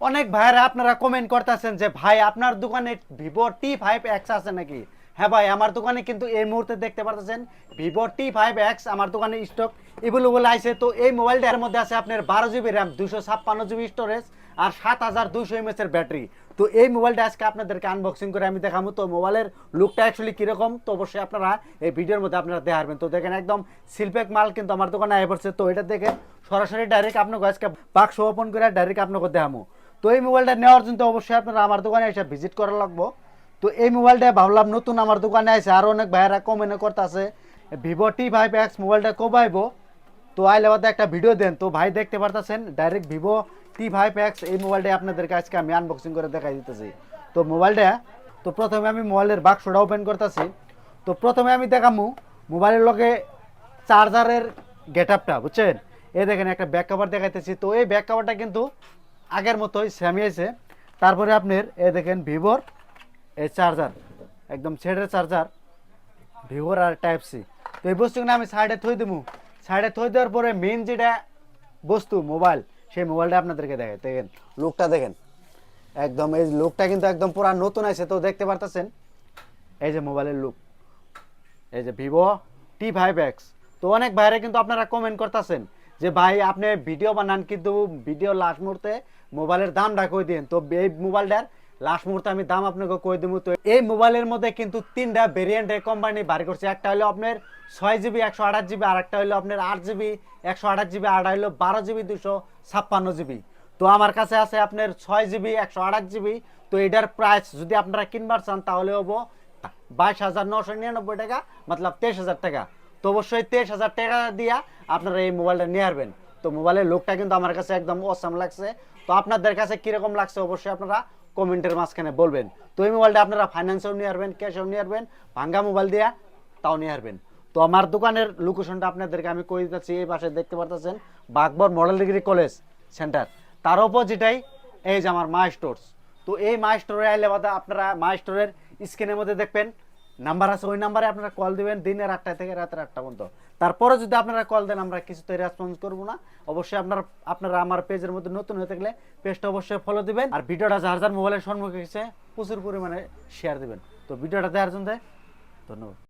অনেক ভাইরা আপনারা কমেন্ট করতেছেন যে ভাই আপনার দোকানে ভিভো T5X আছে নাকি। হ্যাঁ ভাই, আমার দোকানে কিন্তু এই মুহূর্তে দেখতে পাচ্ছেন ভিভো T5X আমার দোকানে স্টক এভেলেবল আছে। তো এই মোবাইলটার মধ্যে আছে আপনার 12 জিবি র্যাম, 256 জিবি স্টোরেজ আর 7200 এর ব্যাটারি। তো এই মোবাইলটা আজকে আপনাদেরকে আনবক্সিং করে আমি দেখাবো। তো মোবাইলের লুকটা অ্যাকচুয়ালি কীরকম তো অবশ্যই আপনারা এই ভিডিওর মধ্যে আপনারা দেখাবেন। তো দেখেন একদম সিলপ্যাক মাল কিন্তু আমার দোকানে আয় পড়ছে। তো এটা দেখেন সরাসরি ডাইরেক্ট আপনাকে আজকে বাক্স ওপেন করে ডাইরেক্ট আপনাকে দেখাবো। তো এই মোবাইলটা নেওয়ার জন্য অবশ্যই আপনারা আমার দোকানে এসে ভিজিট করা লাগবো। তো এই মোবাইলটা ভাবলাম নতুন আমার দোকানে আছে, আরও অনেক ভাইয়েরা কমেন্ট করতেছে ভিভো T5X মোবাইলটা কবে আইব। তো আইলে বাদে একটা ভিডিও দেন। তো ভাই দেখতে পারতেছেন ডাইরেক্ট ভিভো T5X এই মোবাইলটা আপনাদেরকে আজকে আমি আনবক্সিং করে দেখাই দিতেছি। তো মোবাইলটা, তো প্রথমে আমি মোবাইলের বাক্সটা ওপেন করতেছি। তো প্রথমে আমি দেখামু মোবাইলের লগে চার্জারের গেট আপটা, বুঝছেন। এই দেখেন একটা ব্যাক কভার দেখাইতেছি। তো এই ব্যাক কভারটা কিন্তু আগের মতোই সেমই আছে। তারপরে আপনার এই দেখেন ভিভোর এই চার্জার, একদম সেটের চার্জার ভিভোর আর টাইপ সি। তো এই বস্তুগুলো আমি সাইডে থই দেবো। সাইডে থই দেওয়ার পরে মেন যেটা বস্তু মোবাইল, সেই মোবাইলটা আপনাদেরকে দেখেন। দেখেন লুকটা দেখেন, একদম এই লুকটা কিন্তু একদম পুরা নতুন আছে। তো দেখতে পারতেছেন এই যে মোবাইলের লুক, এই যে ভিভো T5X। তো অনেক ভাইরা কিন্তু আপনারা কমেন্ট করতেছেন যে ভাই আপনি ভিডিও বানান কিন্তু ভিডিও লাস্ট মুহূর্তে মোবাইলের দামটা কই দিন। তো এই মোবাইলটার লাস্ট মুহূর্তে আমি দাম আপনাকে কই দেবো। তো এই মোবাইলের মধ্যে কিন্তু তিনটা ভেরিয়েন্টের কোম্পানি বার করছে। একটা হলো আপনার 6 জিবি 128 জিবি, আর একটা হলো আপনার 8 জিবি 128 জিবি, আর হলো 12 জিবি 256 জিবি। তো আমার কাছে আছে আপনার 6 জিবি 128 জিবি। তো এটার প্রাইস যদি আপনারা কিনবার চান তাহলে হবো 22,999 টাকা, মতলব 23,000 টাকা। তো অবশ্যই 23,000 টাকা দিয়া আপনারা এই মোবাইলটা নিয়ে আসবেন। তো মোবাইলের লুকটা কিন্তু আমার কাছে একদম অসাম লাগছে। তো আপনাদের কাছে কিরকম লাগছে অবশ্যই আপনারা কমেন্টের মাঝখানে বলবেন। তো এই মোবাইলটা আপনারা ফাইন্যান্সেও নিয়ে আসবেন, ক্যাশেও নিয়ে আসবেন, ভাঙ্গা মোবাইল দিয়া তাও নিয়ে আসবেন। তো আমার দোকানের লোকেশনটা আপনাদেরকে আমি কই দিচ্ছি। এই পাশে দেখতে পারতেছেন বাগবর মডেল ডিগ্রি কলেজ সেন্টার, তার অপোজিটাই এই যে আমার মা স্টোর্স। তো এই মা স্টোরে আইলে বাদে আপনারা মা স্টোরের স্ক্রিনের মধ্যে দেখবেন নাম্বার আছে, ওই নাম্বারে আপনারা কল দিবেন দিনের 8টা থেকে রাতের 8টা পর্যন্ত। তারপরে যদি আপনারা কল দেন আমরা কিছুতেই রেসপন্স করবো না। অবশ্যই আপনারা আমার পেজের মধ্যে নতুন হয়ে থাকলে পেজটা অবশ্যই ফলো দিবেন, আর ভিডিওটা যার যার মোবাইলের সম্মুখে গেছে প্রচুর পরিমাণে শেয়ার দিবেন। তো ভিডিওটা দেখার জন্য ধন্যবাদ।